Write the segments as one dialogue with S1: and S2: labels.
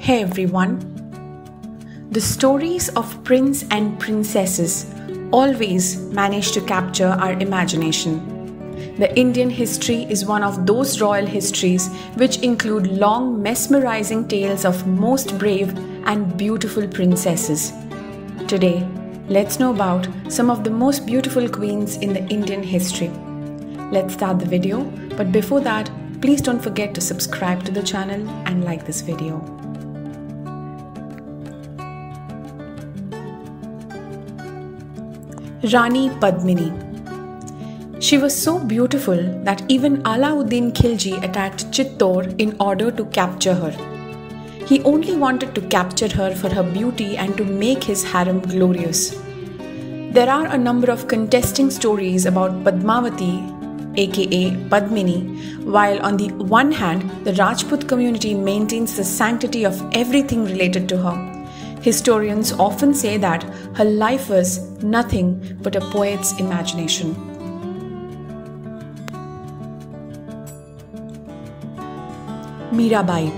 S1: Hey everyone. The stories of prince and princesses always manage to capture our imagination. The Indian history is one of those royal histories which include long, mesmerizing tales of most brave and beautiful princesses. Today, let's know about some of the most beautiful queens in the Indian history. Let's start the video, but before that, please don't forget to subscribe to the channel and like this video. Rani Padmini. She was so beautiful that even Alauddin Khilji attacked Chittor in order to capture her. He only wanted to capture her for her beauty and to make his harem glorious. There are a number of contesting stories about Padmavati, aka Padmini, while on the one hand, the Rajput community maintains the sanctity of everything related to her. Historians often say that her life was nothing but a poet's imagination. Mirabai.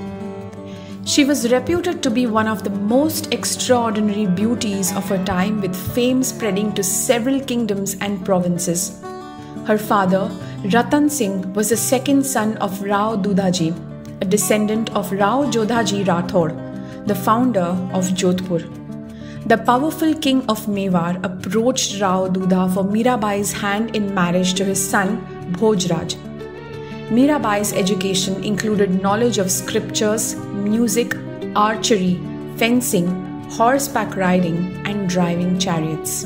S1: She was reputed to be one of the most extraordinary beauties of her time, with fame spreading to several kingdoms and provinces. Her father, Ratan Singh, was the second son of Rao Dudhaji, a descendant of Rao Jodhaji Rathod, the founder of Jodhpur. The powerful king of Mewar approached Rao Dudha for Mirabai's hand in marriage to his son Bhojraj. Mirabai's education included knowledge of scriptures, music, archery, fencing, horseback riding, and driving chariots.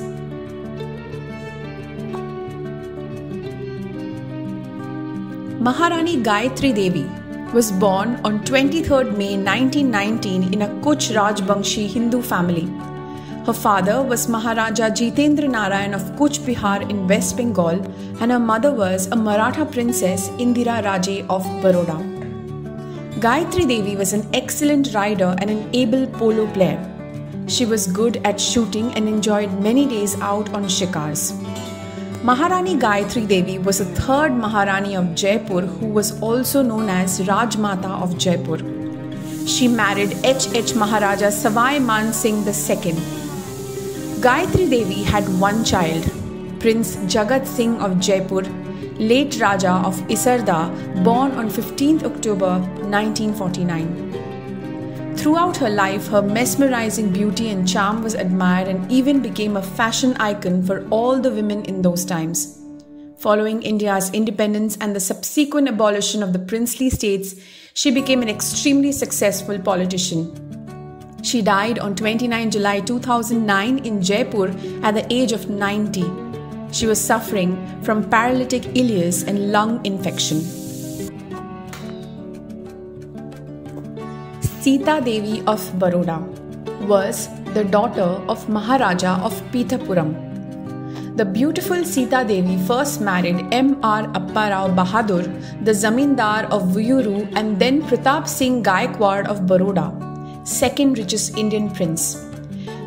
S1: Maharani Gayatri Devi was born on 23rd May 1919 in a Kuch Rajbangshi Hindu family. Her father was Maharaja Jitendra Narayan of Kuch Bihar in West Bengal, and her mother was a Maratha princess Indira Raje of Baroda. Gayatri Devi was an excellent rider and an able polo player. She was good at shooting and enjoyed many days out on shikars. Maharani Gayatri Devi was the third Maharani of Jaipur, who was also known as Rajmata of Jaipur. She married H.H. Maharaja Savai Man Singh II. Gayatri Devi had one child, Prince Jagat Singh of Jaipur, late Raja of Isarda, born on 15th October 1949. Throughout her life, her mesmerizing beauty and charm was admired and even became a fashion icon for all the women in those times. Following India's independence and the subsequent abolition of the princely states, she became an extremely successful politician. She died on 29 July 2009 in Jaipur at the age of 90. She was suffering from paralytic ileus and lung infection. Sita Devi of Baroda was the daughter of Maharaja of Pithapuram. The beautiful Sita Devi first married M.R. Apparao Bahadur, the Zamindar of Vuyuru, and then Pratap Singh Gaikwad of Baroda, second richest Indian prince.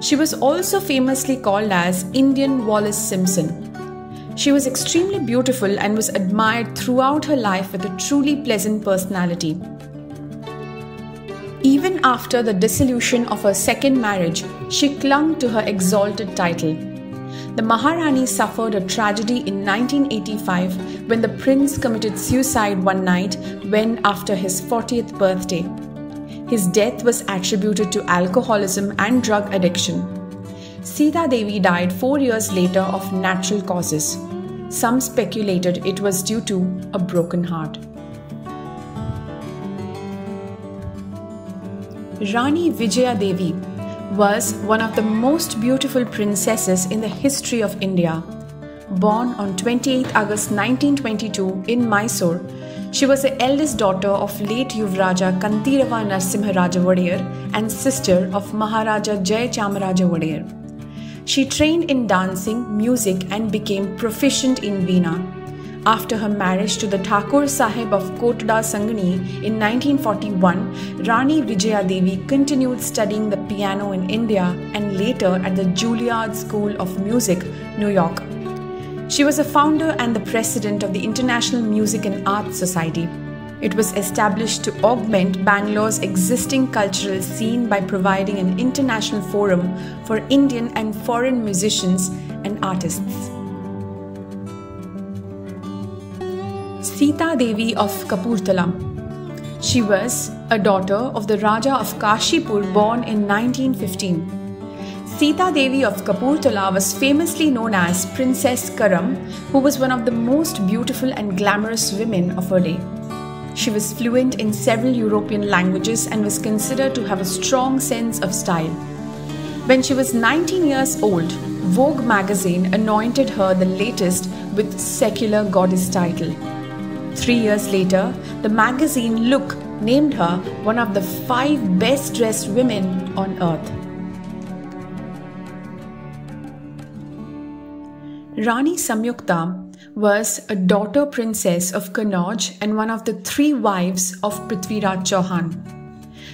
S1: She was also famously called as Indian Wallis Simpson. She was extremely beautiful and was admired throughout her life with a truly pleasant personality. Even after the dissolution of her second marriage, she clung to her exalted title. The Maharani suffered a tragedy in 1985 when the prince committed suicide one night when after his 40th birthday. His death was attributed to alcoholism and drug addiction. Sita Devi died 4 years later of natural causes. Some speculated it was due to a broken heart. Rani Vijaya Devi was one of the most beautiful princesses in the history of India. Born on 28 August 1922 in Mysore, she was the eldest daughter of late Yuvaraja Kantirava Narasimharaja Wadiyar and sister of Maharaja Jai Chamaraja Wadiyar. She trained in dancing, music, and became proficient in Veena. After her marriage to the Thakur Sahib of Kotada Sangani in 1941, Rani Vijaya Devi continued studying the piano in India and later at the Juilliard School of Music, New York. She was a founder and the president of the International Music and Arts Society. It was established to augment Bangalore's existing cultural scene by providing an international forum for Indian and foreign musicians and artists. Sita Devi of Kapurthala. She was a daughter of the Raja of Kashipur, born in 1915. Sita Devi of Kapurthala was famously known as Princess Karam, who was one of the most beautiful and glamorous women of her day. She was fluent in several European languages and was considered to have a strong sense of style. When she was 19 years old, Vogue magazine anointed her the latest with secular goddess title. 3 years later, the magazine Look named her one of the 5 best dressed women on earth. Rani Samyukta was a daughter princess of Kannauj and one of the 3 wives of Prithviraj Chauhan.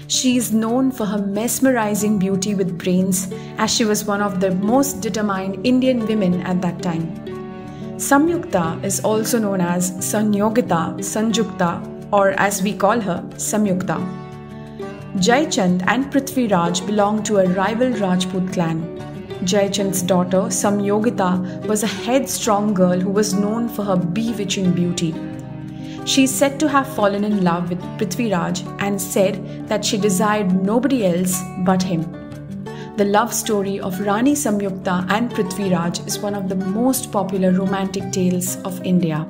S1: She is known for her mesmerizing beauty with brains, as she was one of the most determined Indian women at that time. Samyukta is also known as Sanyogita, Sanjukta, or as we call her, Samyukta. Jaichand and Prithviraj belonged to a rival Rajput clan. Jaichand's daughter, Samyogita, was a headstrong girl who was known for her bewitching beauty. She is said to have fallen in love with Prithviraj and said that she desired nobody else but him. The love story of Rani Samyukta and Prithviraj is one of the most popular romantic tales of India.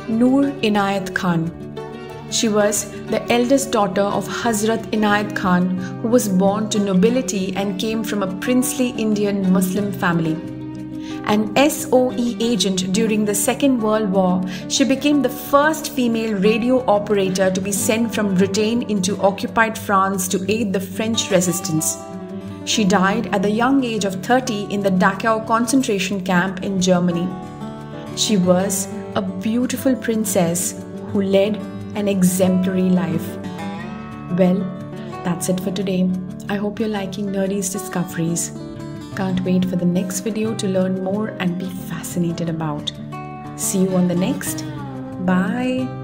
S1: Noor Inayat Khan. She was the eldest daughter of Hazrat Inayat Khan, who was born to nobility and came from a princely Indian Muslim family. An SOE agent during the Second World War, she became the first female radio operator to be sent from Britain into occupied France to aid the French resistance. She died at the young age of 30 in the Dachau concentration camp in Germany. She was a beautiful princess who led an exemplary life. Well, that's it for today. I hope you're liking Nerdy's discoveries. Can't wait for the next video to learn more and be fascinated about. See you on the next. Bye.